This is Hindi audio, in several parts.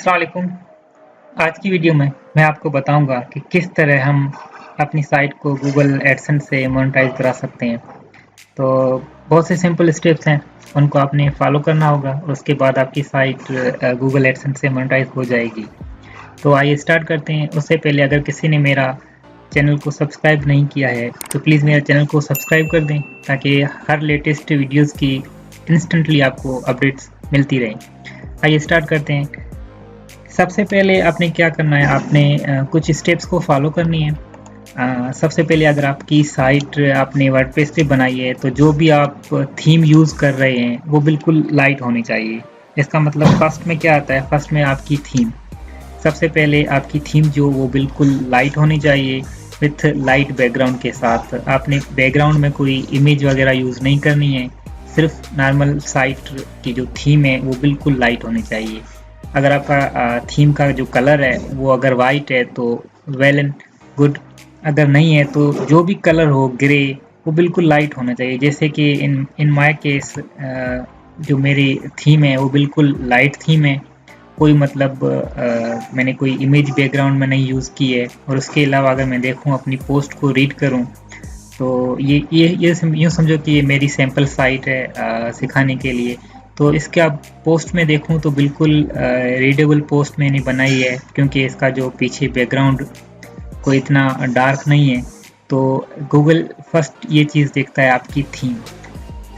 अस्सलाम वालेकुम। आज की वीडियो में मैं आपको बताऊंगा कि किस तरह हम अपनी साइट को गूगल एडसेंस से मोनेटाइज करा सकते हैं। तो बहुत से सिंपल स्टेप्स हैं, उनको आपने फॉलो करना होगा और उसके बाद आपकी साइट गूगल एडसेंस से मोनेटाइज हो जाएगी। तो आइए स्टार्ट करते हैं। उससे पहले अगर किसी ने मेरा चैनल को सब्सक्राइब नहीं किया है तो प्लीज़ मेरे चैनल को सब्सक्राइब कर दें ताकि हर लेटेस्ट वीडियोज़ की इंस्टेंटली आपको अपडेट्स मिलती रहें। आइए स्टार्ट करते हैं। सबसे पहले आपने क्या करना है, आपने कुछ स्टेप्स को फॉलो करनी है। सबसे पहले अगर आपकी साइट आपने वर्डप्रेस पे बनाई है तो जो भी आप थीम यूज़ कर रहे हैं वो बिल्कुल लाइट होनी चाहिए। इसका मतलब फर्स्ट में क्या आता है, फर्स्ट में आपकी थीम। सबसे पहले आपकी थीम जो वो बिल्कुल लाइट होनी चाहिए विथ लाइट बैकग्राउंड के साथ। आपने बैकग्राउंड में कोई इमेज वगैरह यूज़ नहीं करनी है, सिर्फ नॉर्मल साइट की जो थीम है वो बिल्कुल लाइट होनी चाहिए। अगर आपका थीम का जो कलर है वो अगर वाइट है तो वेल एंड गुड, अगर नहीं है तो जो भी कलर हो ग्रे वो बिल्कुल लाइट होना चाहिए। जैसे कि इन माय केस जो मेरी थीम है वो बिल्कुल लाइट थीम है। कोई मतलब मैंने कोई इमेज बैकग्राउंड में नहीं यूज़ की है। और उसके अलावा अगर मैं देखूं अपनी पोस्ट को रीड करूं तो ये यूँ समझो कि ये मेरी सैम्पल साइट है सिखाने के लिए। तो इसके अब पोस्ट में देखूं तो बिल्कुल रीडेबल पोस्ट मैंने बनाई है, क्योंकि इसका जो पीछे बैकग्राउंड कोई इतना डार्क नहीं है। तो गूगल फर्स्ट ये चीज़ देखता है आपकी थीम।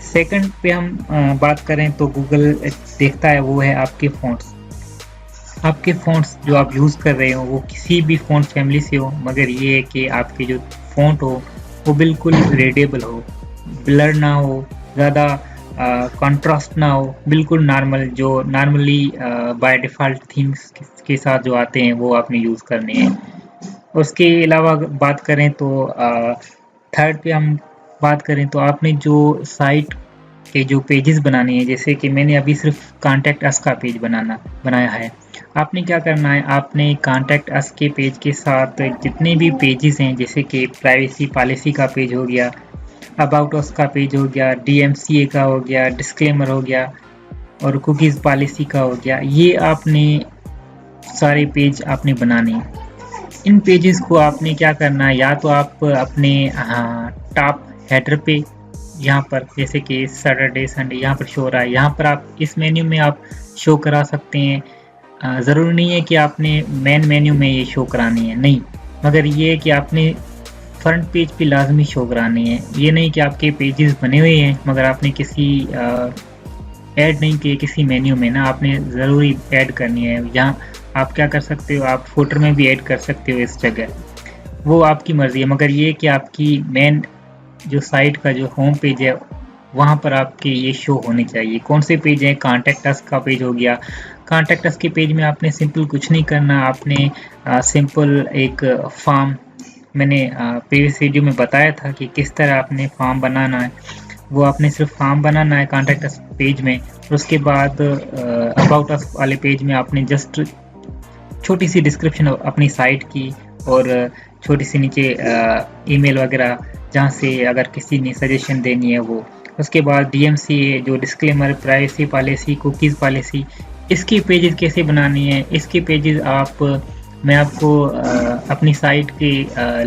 सेकंड पे हम बात करें तो गूगल देखता है वो है आपके फ़ॉन्ट्स। आपके फ़ॉन्ट्स जो आप यूज़ कर रहे हो वो किसी भी फ़ॉन्ट फैमिली से हो, मगर ये है कि आपके जो फ़ॉन्ट हो वो बिल्कुल रीडेबल हो, ब्लर ना हो, ज़्यादा कंट्रास्ट ना हो, बिल्कुल नॉर्मल जो नॉर्मली बाय डिफ़ॉल्ट थीम्स के साथ जो आते हैं वो आपने यूज़ करने हैं। उसके अलावा बात करें तो थर्ड पे हम बात करें तो आपने जो साइट के जो पेजेस बनाने हैं, जैसे कि मैंने अभी सिर्फ कॉन्टैक्ट अस का पेज बनाया है। आपने क्या करना है, आपने कॉन्टैक्ट अस के पेज के साथ जितने भी पेजेस हैं, जैसे कि प्राइवेसी पॉलिसी का पेज हो गया, अबाउट अस का पेज हो गया, DMCA का हो गया, डिस्क्लेमर हो गया और कुकीज़ पॉलिसी का हो गया, ये आपने सारे पेज आपने बनाने हैं। इन पेजेस को आपने क्या करना है, या तो आप अपने टॉप हेडर पे यहाँ पर जैसे कि सैटरडे संडे यहाँ पर शो हो रहा है, यहाँ पर आप इस मेन्यू में आप शो करा सकते हैं। ज़रूरी नहीं है कि आपने मेन मेन्यू में ये शो करानी है, नहीं, मगर ये है कि आपने फ्रंट पेज पे लाजमी शो करानी है। ये नहीं कि आपके पेजेस बने हुए हैं मगर आपने किसी ऐड नहीं किए किसी मेन्यू में ना, आपने ज़रूरी ऐड करनी है। यहाँ आप क्या कर सकते हो, आप फुटर में भी ऐड कर सकते हो इस जगह, वो आपकी मर्ज़ी है। मगर ये कि आपकी मेन जो साइट का जो होम पेज है वहाँ पर आपके ये शो होने चाहिए। कौन से पेज है, कॉन्टैक्ट अस का पेज हो गया। कॉन्टैक्ट अस के पेज में आपने सिंपल कुछ नहीं करना, आपने सिंपल एक फॉर्म, मैंने प्रीवियस वीडियो में बताया था कि किस तरह आपने फॉर्म बनाना है। वो आपने सिर्फ फॉर्म बनाना है कॉन्टैक्ट अस पेज में। और उसके बाद अबाउट अस वाले पेज में आपने जस्ट छोटी सी डिस्क्रिप्शन अपनी साइट की और छोटी सी नीचे ईमेल वगैरह जहाँ से अगर किसी ने सजेशन देनी है वो। उसके बाद DMCA जो disclaimer, privacy policy, cookies policy, इसके पेजेस कैसे बनाने हैं, इसके पेजेस मैं आपको अपनी साइट की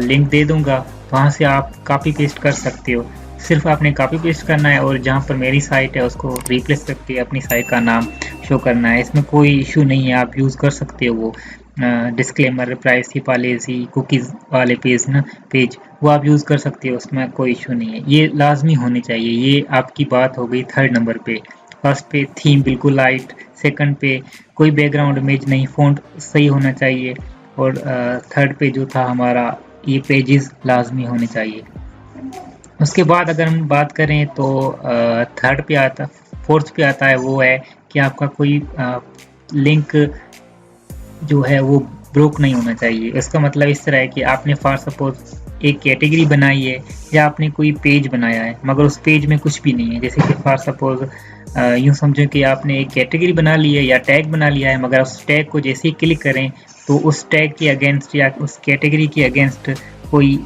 लिंक दे दूँगा, वहाँ से आप कॉपी पेस्ट कर सकते हो। सिर्फ आपने कॉपी पेस्ट करना है और जहाँ पर मेरी साइट है उसको रिप्लेस करके अपनी साइट का नाम शो करना है। इसमें कोई इशू नहीं है, आप यूज़ कर सकते हो वो डिस्क्लेमर, प्राइवेसी पॉलिसी, कुकीज़ वाले पेज वो आप यूज़ कर सकते हो, उसमें कोई इशू नहीं है। ये लाजमी होनी चाहिए। ये आपकी बात हो गई थर्ड नंबर पे। फर्स्ट पे थीम बिल्कुल लाइट, सेकंड पे कोई बैकग्राउंड इमेज नहीं, फ़ॉन्ट सही होना चाहिए, और थर्ड पे जो था हमारा ये पेजेस लाजमी होने चाहिए। उसके बाद अगर हम बात करें तो थर्ड पे आता, फोर्थ पे आता है वो है कि आपका कोई लिंक जो है वो ब्रोक नहीं होना चाहिए। इसका मतलब इस तरह है कि आपने फॉर सपोज एक कैटेगरी बनाई है या आपने कोई पेज बनाया है मगर उस पेज में कुछ भी नहीं है। जैसे कि फॉर सपोज यूँ समझो कि आपने एक कैटेगरी बना ली है या टैग बना लिया है, मगर उस टैग को जैसे ही क्लिक करें तो उस टैग के अगेंस्ट या उस कैटेगरी के अगेंस्ट कोई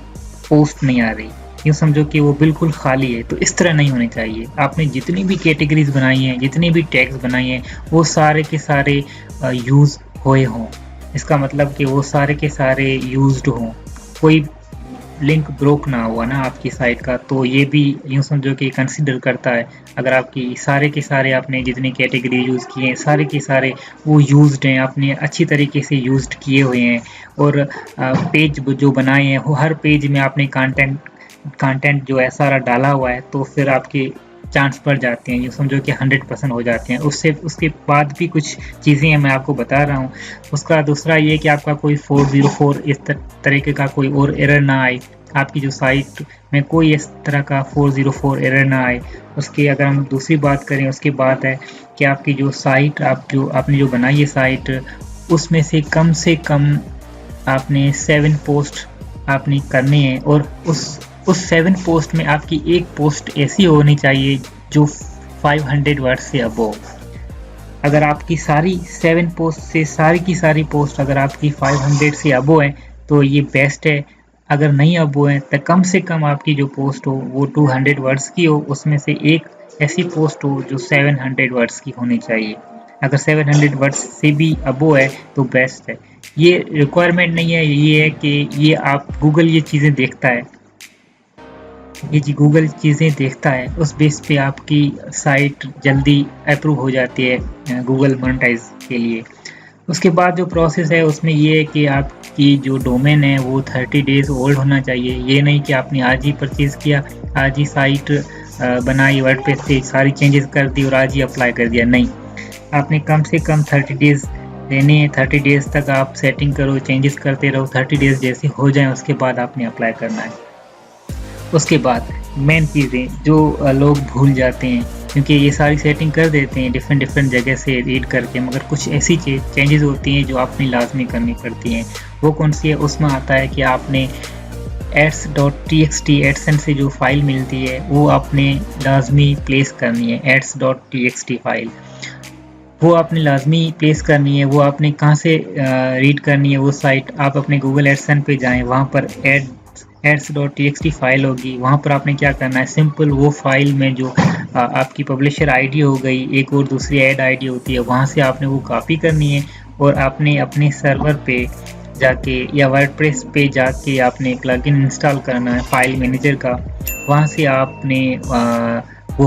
पोस्ट नहीं आ रही। यूँ समझो कि वो बिल्कुल खाली है। तो इस तरह नहीं होनी चाहिए। आपने जितनी भी कैटेगरीज बनाई हैं, जितनी भी टैग्स बनाई हैं, वो सारे के सारे यूज़ हुए हों, इसका मतलब कि वो सारे के सारे यूज्ड हों, कोई लिंक ब्रोक ना हुआ ना आपकी साइट का, तो ये भी यूँ समझो कि कंसिडर करता है। अगर आपकी सारे के सारे आपने जितनी कैटेगरी यूज़ किए हैं सारे के सारे वो यूज्ड हैं, आपने अच्छी तरीके से यूज्ड किए हुए हैं, और पेज जो बनाए हैं वो हर पेज में आपने कंटेंट जो है सारा डाला हुआ है, तो फिर आपके चांस बढ़ जाते हैं, यूँ समझो कि 100% हो जाते हैं। उसके बाद भी कुछ चीज़ें हैं मैं आपको बता रहा हूँ। उसका दूसरा ये कि आपका कोई 404 इस तरीके का कोई और एरर ना आए, आपकी जो साइट में कोई इस तरह का 404 एरर ना आए। उसके अगर हम दूसरी बात करें, उसके बाद है कि आपकी जो साइट आपने जो बनाई है साइट, उसमें से कम आपने 7 पोस्ट आपने करने हैं, और उस 7 पोस्ट में आपकी एक पोस्ट ऐसी होनी चाहिए जो 500 वर्ड से अबोव। अगर आपकी सारी 7 पोस्ट से सारी की सारी पोस्ट अगर आपकी 500 से अबोव है तो ये बेस्ट है। अगर नहीं अबोव है तो कम से कम आपकी जो पोस्ट हो वो 200 वर्ड्स की हो, उसमें से एक ऐसी पोस्ट हो जो 700 वर्ड्स की होनी चाहिए। अगर 700 वर्ड्स से भी अबोव है तो बेस्ट है। ये रिक्वायरमेंट नहीं है, ये है कि ये आप गूगल ये चीज़ें देखता है, ये जी गूगल चीज़ें देखता है, उस बेस पे आपकी साइट जल्दी अप्रूव हो जाती है गूगल मोनेटाइज के लिए। उसके बाद जो प्रोसेस है उसमें ये है कि आपकी जो डोमेन है वो 30 डेज ओल्ड होना चाहिए। ये नहीं कि आपने आज ही परचेज़ किया, आज ही साइट बनाई, वर्डप्रेस पे सारी चेंजेस कर दी और आज ही अप्लाई कर दिया, नहीं। आपने कम से कम 30 डेज देने हैं, 30 डेज तक आप सेटिंग करो, चेंजेस करते रहो, 30 डेज जैसे हो जाएं उसके बाद आपने अप्लाई करना है। उसके बाद मेन चीज़ें जो लोग भूल जाते हैं, क्योंकि ये सारी सेटिंग कर देते हैं डिफरेंट जगह से रीड करके, मगर कुछ ऐसी चेंजेस होती हैं जो आपने लाजमी करनी पड़ती हैं। वो कौन सी है? उसमें आता है कि आपने ads.txt एडसेंस से जो फाइल मिलती है वो आपने लाजमी प्लेस करनी है। ads.txt फाइल वो आपने लाजमी प्लेस करनी है। वो आपने कहाँ से रीड करनी है? वो साइट आप अपने गूगल एडसेंस पे जाएं, वहाँ पर ads.txt फाइल होगी। वहाँ पर आपने क्या करना है, सिंपल वो फाइल में जो आपकी पब्लिशर आईडी हो गई, एक और दूसरी ऐड आईडी होती है, वहाँ से आपने वो कॉपी करनी है और आपने अपने सर्वर पे जाके या वर्डप्रेस पे जाके आपने प्लगइन इंस्टॉल करना है फाइल मैनेजर का। वहाँ से आपने वो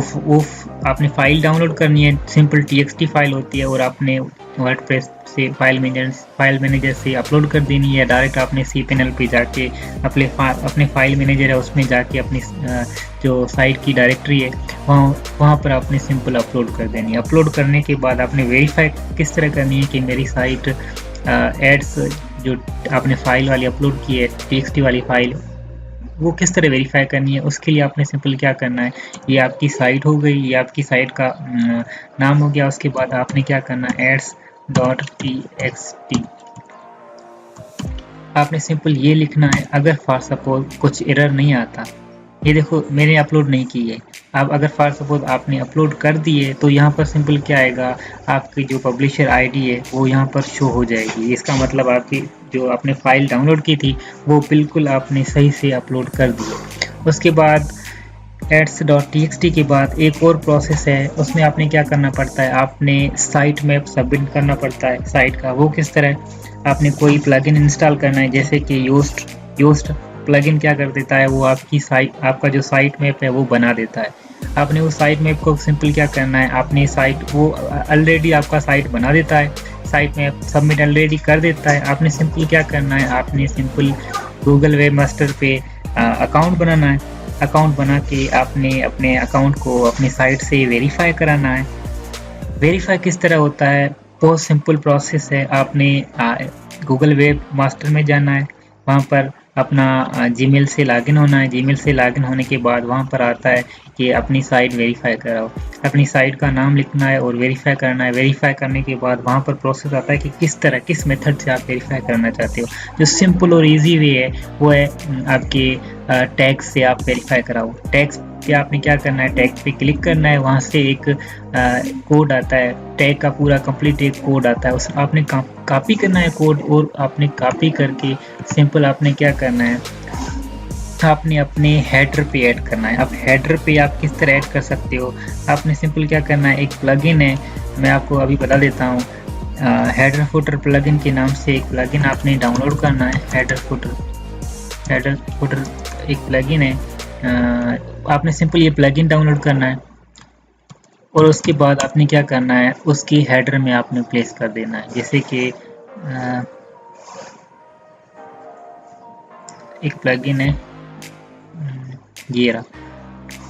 आपने फाइल डाउनलोड करनी है, सिंपल txt फाइल होती है, और आपने वर्डप्रेस से फाइल मैनेजर से अपलोड कर देनी है। डायरेक्ट आपने cPanel पे जाके अपने फाइल मैनेजर है उसमें जाके अपनी जो साइट की डायरेक्टरी है वहाँ पर आपने सिंपल अपलोड कर देनी है। अपलोड करने के बाद आपने वेरीफाई किस तरह करनी है कि मेरी साइट एड्स जो आपने फाइल वाली अपलोड की है txt वाली फाइल, वो किस तरह वेरीफाई करनी है। उसके लिए आपने सिंपल क्या करना है, ये आपकी साइट हो गई, ये आपकी साइट का नाम हो गया। उसके बाद आपने क्या करना है, ads.txt आपने सिंपल ये लिखना है। अगर फॉर सपोज कुछ एरर नहीं आता, ये देखो मैंने अपलोड नहीं की है, अब अगर फॉर सपोज आपने अपलोड कर दी है तो यहाँ पर सिंपल क्या आएगा, आपकी जो पब्लिशर आईडी है वो यहाँ पर शो हो जाएगी। इसका मतलब आपकी जो आपने फाइल डाउनलोड की थी वो बिल्कुल आपने सही से अपलोड कर दी है। उसके बाद ads.txt के बाद एक और प्रोसेस है, उसमें आपने क्या करना पड़ता है, आपने साइट मैप सबमिट करना पड़ता है साइट का। वो किस तरह, आपने कोई प्लगइन इंस्टॉल करना है, जैसे कि योस्ट प्लगइन क्या कर देता है, वो आपका जो साइट मैप है वो बना देता है। आपने उस साइट मैप को सिंपल क्या करना है, आपने वो ऑलरेडी आपका साइट बना देता है, साइट मैप सबमिट ऑलरेडी कर देता है। आपने सिंपल क्या करना है, आपने सिंपल गूगल वेब मास्टर पे अकाउंट बनाना है। अकाउंट बना के आपने अपने अकाउंट को अपनी साइट से वेरीफाई कराना है। वेरीफाई किस तरह होता है, बहुत सिंपल प्रोसेस है। आपने गूगल वेब मास्टर में जाना है, वहाँ पर अपना जीमेल से लॉगिन होना है। जीमेल से लॉगिन होने के बाद वहाँ पर आता है कि अपनी साइट वेरीफाई कराओ। अपनी साइट का नाम लिखना है और वेरीफाई करना है। वेरीफाई करने के बाद वहाँ पर प्रोसेस आता है कि किस मेथड से आप वेरीफाई करना चाहते हो। जो सिंपल और इजी वे है वो है आपके टैग्स से आप वेरीफाई कराओ। टैग्स पे आपने क्या करना है, टैग पे क्लिक करना है, वहाँ से एक कोड आता है, टैग का पूरा कंप्लीट एक कोड आता है, उस आपने कॉपी करना है कोड, और आपने कॉपी करके सिंपल आपने क्या करना है, आपने अपने हेडर पे ऐड करना है। अब हेडर पे आप किस तरह ऐड कर सकते हो, आपने सिंपल क्या करना है, एक प्लगइन है, मैं आपको अभी बता देता हूँ। हेडर फुटर प्लगइन के नाम से एक प्लगइन आपने डाउनलोड करना है। हेडर फुटर एक प्लगइन है। आपने सिंपल ये प्लगइन डाउनलोड करना है और उसके बाद आपने क्या करना है, उसकी हेडर में आपने प्लेस कर देना है। जैसे कि एक प्लगइन है, ये रहा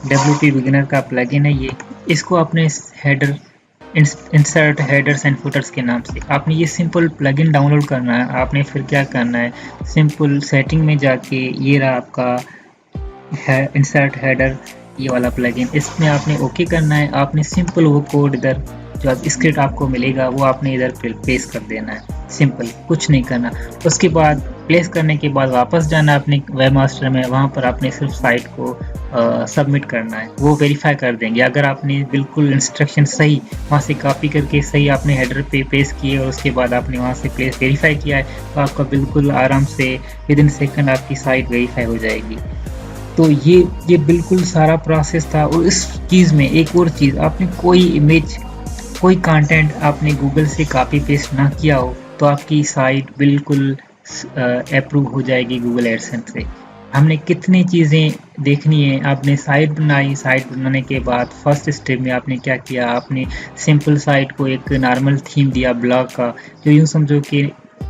WP बिगिनर का प्लगइन है ये। इसको आपने header insert headers and putters के नाम से आपने ये सिंपल प्लगइन डाउनलोड करना है। आपने फिर क्या करना है, सिंपल सेटिंग में जाके ये रहा आपका इंसर्ट हेडर, ये वाला प्लगइन, इसमें आपने ओके करना है। आपने सिंपल वो कोड इधर जो स्क्रिप्ट आपको मिलेगा वो आपने इधर पेस्ट कर देना है। सिंपल, कुछ नहीं करना। उसके बाद प्लेस करने के बाद वापस जाना अपने वेबमास्टर में, वहाँ पर आपने सिर्फ साइट को सबमिट करना है। वो वेरीफाई कर देंगे। अगर आपने बिल्कुल इंस्ट्रक्शन सही वहाँ से कॉपी करके सही आपने हेडर पे पेस्ट किए और उसके बाद आपने वहाँ से प्लेस वेरीफाई किया है, तो आपका बिल्कुल आराम से विदिन सेकंड आपकी साइट वेरीफाई हो जाएगी। तो ये बिल्कुल सारा प्रोसेस था। और इस चीज़ में एक और चीज़, आपने कोई इमेज कोई कंटेंट आपने गूगल से कॉपी पेस्ट ना किया हो तो आपकी साइट बिल्कुल अप्रूव हो जाएगी गूगल एडसेंस से। हमने कितनी चीज़ें देखनी है। आपने साइट बनाई, साइट बनाने के बाद फर्स्ट स्टेप में आपने क्या किया, आपने सिंपल साइट को एक नॉर्मल थीम दिया ब्लॉग का, जो यूँ समझो कि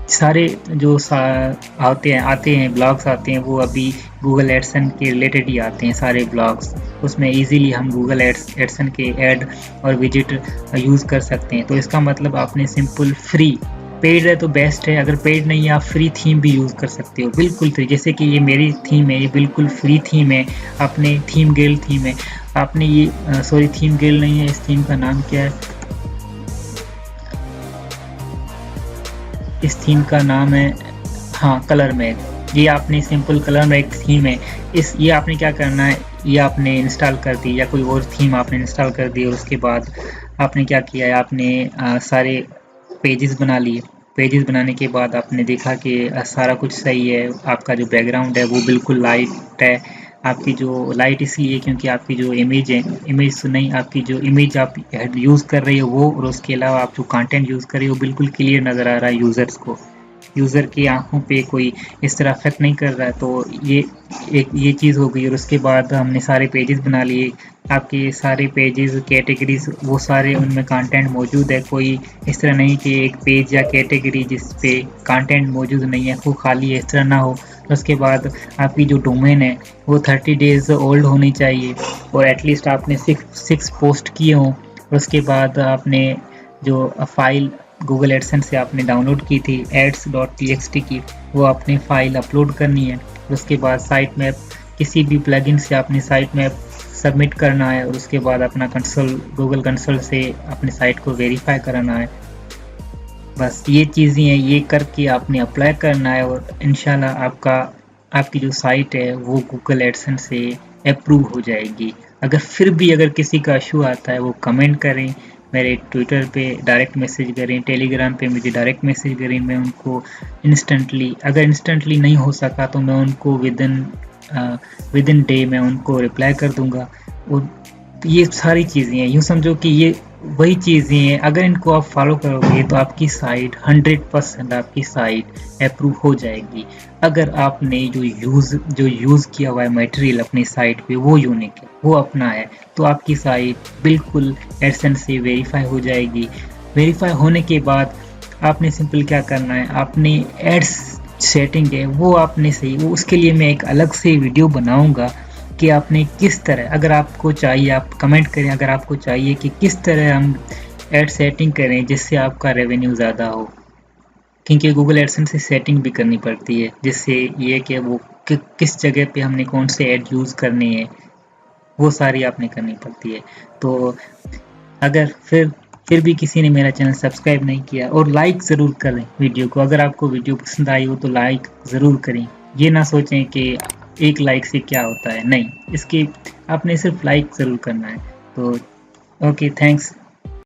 सारे जो आते हैं ब्लॉग्स आते हैं वो अभी गूगल एडसन के रिलेटेड ही आते हैं सारे ब्लॉग्स। उसमें इजीली हम गूगल एडसन के ऐड और विजिट यूज़ कर सकते हैं। तो इसका मतलब आपने सिंपल फ्री, पेड है तो बेस्ट है, अगर पेड नहीं है आप फ्री थीम भी यूज़ कर सकते हो, बिल्कुल फ्री। जैसे कि ये मेरी थीम है, ये बिल्कुल फ्री थीम है। आपने थीम गेल थीम है, आपने ये सॉरी थीम गेल नहीं है, इस थीम का नाम क्या है, इस थीम का नाम है हाँ कलर में। ये आपने सिंपल कलर में एक थीम है, ये आपने क्या करना है, ये आपने इंस्टॉल कर दी या कोई और थीम आपने इंस्टॉल कर दी और उसके बाद आपने क्या किया है, आपने सारे पेजेस बना लिए। पेजेस बनाने के बाद आपने देखा कि सारा कुछ सही है, आपका जो बैकग्राउंड है वो बिल्कुल लाइट है। आपकी जो लाइट इसलिए क्योंकि आपकी जो इमेज है, इमेज तो नहीं, आपकी जो इमेज आप यूज़ कर रही हो वो, और उसके अलावा आप जो कंटेंट यूज़ कर रही हो बिल्कुल क्लियर नज़र आ रहा है यूज़र्स को। यूज़र की आंखों पे कोई इस तरह अफेक्ट नहीं कर रहा है। तो ये चीज़ हो गई। और उसके बाद हमने सारे पेजेस बना लिए। आपके सारे पेजेस कैटेगरीज वो सारे उनमें कंटेंट मौजूद है। कोई इस तरह नहीं कि एक पेज या कैटेगरी जिस पे कंटेंट मौजूद नहीं है वो खाली है, इस तरह ना हो। उसके बाद आपकी जो डोमेन है वो 30 डेज ओल्ड होनी चाहिए और एटलीस्ट आपने 6 पोस्ट किए हों। उसके बाद आपने जो फाइल गूगल एडसेंस से आपने डाउनलोड की थी ads.txt की, वो आपने फाइल अपलोड करनी है। उसके बाद साइट मैप किसी भी प्लगइन से आपने साइट मैप सबमिट करना है और उसके बाद अपना कंसोल गूगल कंसोल से अपनी साइट को वेरीफाई कराना है। बस ये चीज़ें हैं, ये करके आपने अप्लाई करना है और इंशाल्लाह आपकी जो साइट है वो गूगल एडसेंस से अप्रूव हो जाएगी। अगर किसी का इशू आता है वो कमेंट करें, मेरे ट्विटर पे डायरेक्ट मैसेज करें, टेलीग्राम पे मुझे डायरेक्ट मैसेज करें। मैं उनको अगर इंस्टेंटली नहीं हो सका तो मैं उनको विद इन डे मैं उनको रिप्लाई कर दूंगा। और ये सारी चीज़ें हैं, यूँ समझो कि ये वही चीज़ें हैं, अगर इनको आप फॉलो करोगे तो आपकी साइट 100% आपकी साइट अप्रूव हो जाएगी। अगर आपने जो यूज़ किया हुआ है मटेरियल अपनी साइट पे वो यूनिक है, वो अपना है, तो आपकी साइट बिल्कुल एडसेंस से वेरीफाई हो जाएगी। वेरीफाई होने के बाद आपने सिंपल क्या करना है, आपने एड्स सेटिंग है वो आपने सही, वो उसके लिए मैं एक अलग से वीडियो बनाऊंगा कि आपने किस तरह, अगर आपको चाहिए आप कमेंट करें, अगर आपको चाहिए कि किस तरह हम एड सेटिंग करें जिससे आपका रेवेन्यू ज़्यादा हो। क्योंकि गूगल एडसेंस से सेटिंग भी करनी पड़ती है जिससे ये कि वो किस जगह पे हमने कौन से ऐड यूज़ करने हैं वो सारी आपने करनी पड़ती है। तो अगर फिर भी किसी ने मेरा चैनल सब्सक्राइब नहीं किया, और लाइक ज़रूर करें वीडियो को, अगर आपको वीडियो पसंद आई हो तो लाइक ज़रूर करें। ये ना सोचें कि एक लाइक से क्या होता है, नहीं, इसके आपने सिर्फ लाइक ज़रूर करना है। तो ओके, थैंक्स।